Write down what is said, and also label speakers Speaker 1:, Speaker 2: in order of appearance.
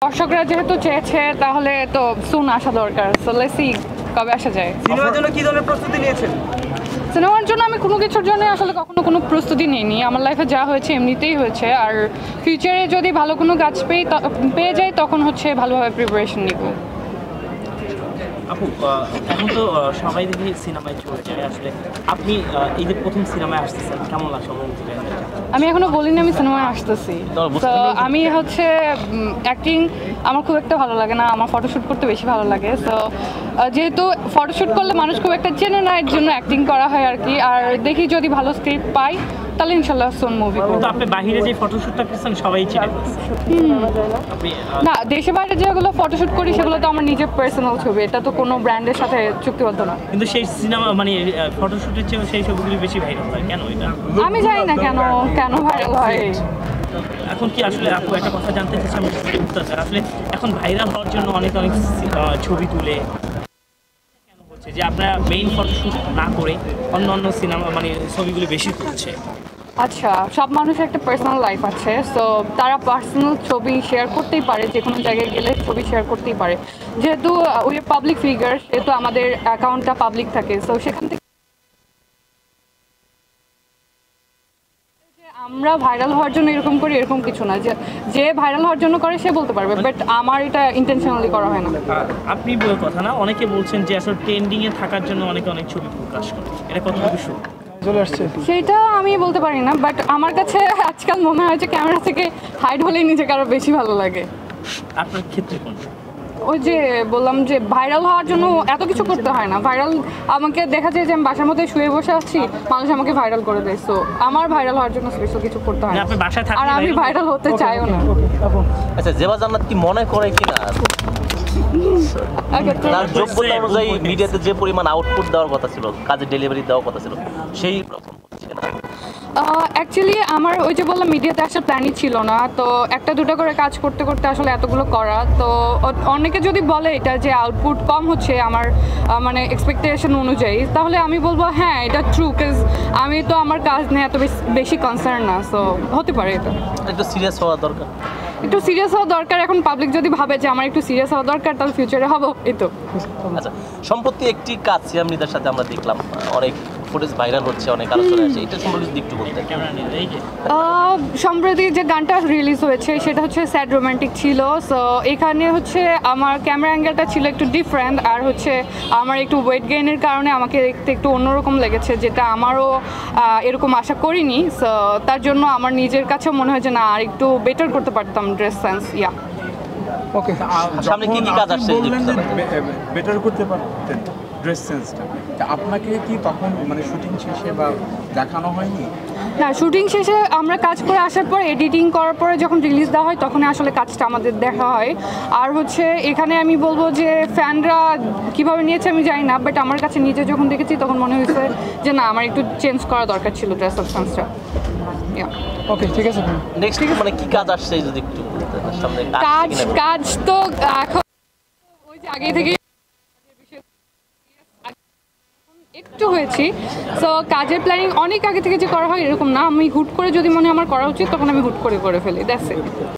Speaker 1: দর্শকরা যেহেতু চেয়েছে তাহলে তো সুন আসা দরকার। সো লেটস সি কবে আসা যায়।
Speaker 2: সিনেমার জন্য কি ধরনের প্রস্তুতি নিয়েছেন?
Speaker 1: সিনেমার জন্য আমি কোনো কিছুর জন্য আসলে কখনো কোনো প্রস্তুতি নিইনি। আমার লাইফে যা হয়েছে এমনিতেই হয়েছে। আর ফিউচারে যদি ভালো কোনো কাজ পেয়ে যাই তখন হচ্ছে ভালোভাবে প্রিপারেশন নিব।
Speaker 3: আপু এখন তো সবাই দেখি সিনেমায় চলে যায়, আসলে আপনি এই যে প্রথম সিনেমায় আসতেছেন কেমন লাগছে অনুভূতি?
Speaker 1: আমি এখনো বলিনি আমি সিনেমায় আসতেছি। তো আমি হচ্ছে অ্যাক্টিং আমার খুব একটা ভালো লাগে না, আমার ফটোশ্যুট করতে বেশি ভালো লাগে। সো যেহেতু ফটোশ্যুট করলে মানুষ খুব একটা চেনে না, এর জন্য অ্যাক্টিং করা হয় আর কি। আর দেখি যদি ভালো স্ক্রিপ্ট পাই তাহলে ইনশাল্লাহ সোন মুভি করব।
Speaker 3: তো আপনি বাইরে যে ফটোশ্যুটটা করছেন সবাই চিনে আপনি
Speaker 1: না, দেশে বাইরে যেগুলো ফটোশ্যুট করি সেগুলো তো আমার নিজের পার্সোনাল ছবি, এটা তো কোনো ব্র্যান্ডের সাথে চুক্তিবদ্ধ না।
Speaker 3: কিন্তু সেই সিনেমা মানে ফটোশ্যুটের চেয়ে সেই ছবিগুলি বেশি ভাইরাল হয় কেন? এটা
Speaker 1: আমি জানি না কেন ভাইরাল হয়।
Speaker 3: এখন কি আসলে আপু একটা কথা জানতে চাচ্ছি, আমি আসলে এখন ভাইরাল হওয়ার জন্য অনেক ছবি তুলে কেন হচ্ছে যে আপনারা মেইন ফটোশ্যুট না করে অন্য অন্য সিনেমা মানে ছবিগুলি বেশি করছে?
Speaker 1: আচ্ছা, সব মানুষের একটা পার্সোনাল লাইফ আছে। সো তারা পার্সোনাল ছবি শেয়ার করতেই পারে, যে কোনো জায়গায় গেলে ছবি শেয়ার করতেই পারে। যেহেতু উই আর পাবলিক ফিগার, সেহেতু আমাদের অ্যাকাউন্টটা পাবলিক থাকে। সো সেখান থেকে আমরা ভাইরাল হওয়ার জন্য এরকম করি এরকম কিছু না, যে ভাইরাল হওয়ার জন্য করে সে বলতে পারবে, বাট আমার এটা ইন্টেনশনালি করা হয় না।
Speaker 3: আপনি বলে কথা না, অনেকে বলছেন যে আসলে ট্রেন্ডিংয়ে থাকার জন্য অনেক ছবি প্রকাশ করে, এটা কতটুকু সত্যি?
Speaker 1: সেটা আমি বলতে পারি না, বাট আমার কাছে আজকাল মনে হয় যে ক্যামেরা থেকে হাইড হলেই নিজেকে আরো বেশি ভালো লাগে।
Speaker 3: আপনার ক্ষেত্রে কোনটা?
Speaker 1: ওই যে বললাম যে ভাইরাল হওয়ার জন্য এত কিছু করতে হয় না। ভাইরাল আমাকে দেখা যায় যে আমি বাসার মধ্যে শুয়ে বসে আছি, মানুষ আমাকে ভাইরাল করে দেয়। সো আমার ভাইরাল হওয়ার জন্য স্পেশাল কিছু করতে হয় না,
Speaker 3: আপনি বাসায় থাকলে
Speaker 1: আর আমি ভাইরাল হতে চাইও না।
Speaker 4: আচ্ছা, জেবা জান্নাত কি মনে করে কিনা তার যোগ্যতা অনুযায়ী মিডিয়াতে যে পরিমাণ আউটপুট দেওয়ার কথা ছিল, কাজে ডেলিভারি দেওয়ার কথা ছিল, সেই রকম হচ্ছে না?
Speaker 1: অ্যাকচুয়ালি আমার ওই যে বললাম মিডিয়াতে আসার প্ল্যানই ছিল না। তো একটা দুটো করে কাজ করতে করতে আসলে এতগুলো করা, তো অনেকে যদি বলে এটা যে আউটপুট কম হচ্ছে আমার মানে এক্সপেকটেশন অনুযায়ী, তাহলে আমি বলবো হ্যাঁ এটা ট্রু, বিকজ আমি তো আমার কাজ নিয়ে এত বেশি কনসার্ন না। সো হতে পারে এটা
Speaker 4: একটু সিরিয়াস হওয়া দরকার।
Speaker 1: একটু সিরিয়াস হওয়া দরকার। এখন পাবলিক যদি ভাবে যে আমার একটু সিরিয়াস হওয়া দরকার, তাহলে ফিউচারে হবো এই তো।
Speaker 4: আচ্ছা, সম্প্রতি একটি কাজ সিয়াম নিদার সাথে আমরা দেখলাম, অনেক ফুটেজ ভাইরাল হচ্ছে, অনেক আলোচনা আছে, এটা সম্পর্কে যদি একটু বলতে।
Speaker 1: সম্প্রতি যে গানটা রিলিজ হয়েছে সেটা হচ্ছে স্যাড রোমান্টিক ছিল। সো এখানে হচ্ছে আমার ক্যামেরা অ্যাঙ্গেলটা ছিল একটু ডিফারেন্ট, আর হচ্ছে আমার একটু ওয়েট গেইনের কারণে আমাকে দেখতে একটু অন্যরকম লেগেছে, যেটা আমারও এরকম আশা করিনি। সো তার জন্য আমার নিজের কাছেও মনে হয় যে না, আর একটু বেটার করতে পারতাম ড্রেস সেন্স। ইয়া
Speaker 5: ওকে,
Speaker 4: সামনে কি কাজ আসছে?
Speaker 5: বললেন যে বেটার করতে পারতেন ড্রেস সেন্সটা, আপনাকে কি তখন মানে শুটিং শেষে বা দেখানো হয়নি?
Speaker 1: না, শুটিং শেষে আমরা কাজ করে আসার পর এডিটিং করার পরে যখন রিলিজ দেওয়া হয় তখন আসলে কাজটা আমাদের দেখা হয়। আর হচ্ছে এখানে আমি বলবো যে ফ্যানরা কীভাবে নিয়েছে আমি জানি না, বাট আমার কাছে নিজে যখন দেখেছি তখন মনে হয়েছে যে না, আমার একটু চেঞ্জ করা দরকার ছিল ড্রেস আপ সেন্সটা।
Speaker 5: ওকে, ঠিক আছে।
Speaker 4: নেক্সট মানে কি কাজ আসছে যদি একটু বলতে? সামনে
Speaker 1: কাজ তো এখন ওই যে আগে থেকে একটু হয়েছি। সো কাজের প্ল্যানিং অনেক আগে থেকে যে করা হয় এরকম না, আমি হুট করে যদি মনে আমার করা উচিত তখন আমি হুট করে ফেলি। That's it.